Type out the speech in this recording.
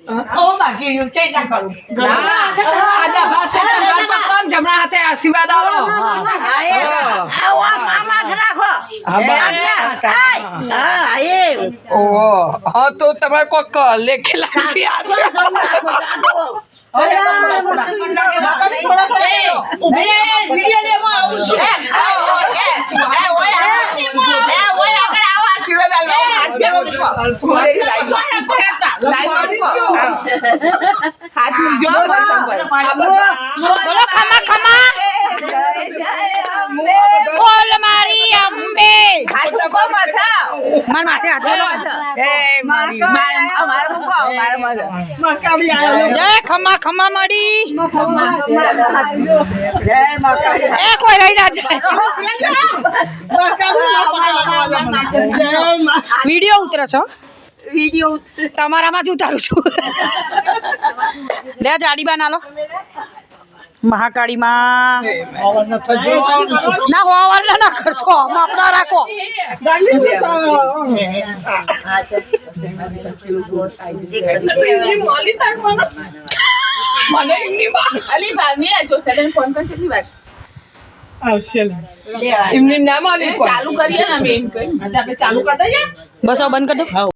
ઓ બાકી રહ્યું છે ના કરું આજા ભાત જમણા હાથે આશીર્વાદ આવો હા તો તમારે કોક લેખેલા છે બોલો ખમા ખમા બોલ મારી અંબે માર માથે હાથ જય ખમા ખમા મળી એ કોઈ રહી ના જાય વિડીયો ઉતરે છો તમારામાં જ ઉતારું છું લે જાડી બા ના લો મહાકાળીમાં ના હોવાર ના કરશો માપના રાખો એમની નામ આલી ચાલુ કરીએ ને અમે એમ કઈ ચાલુ કરતા બસ બંધ કરી દો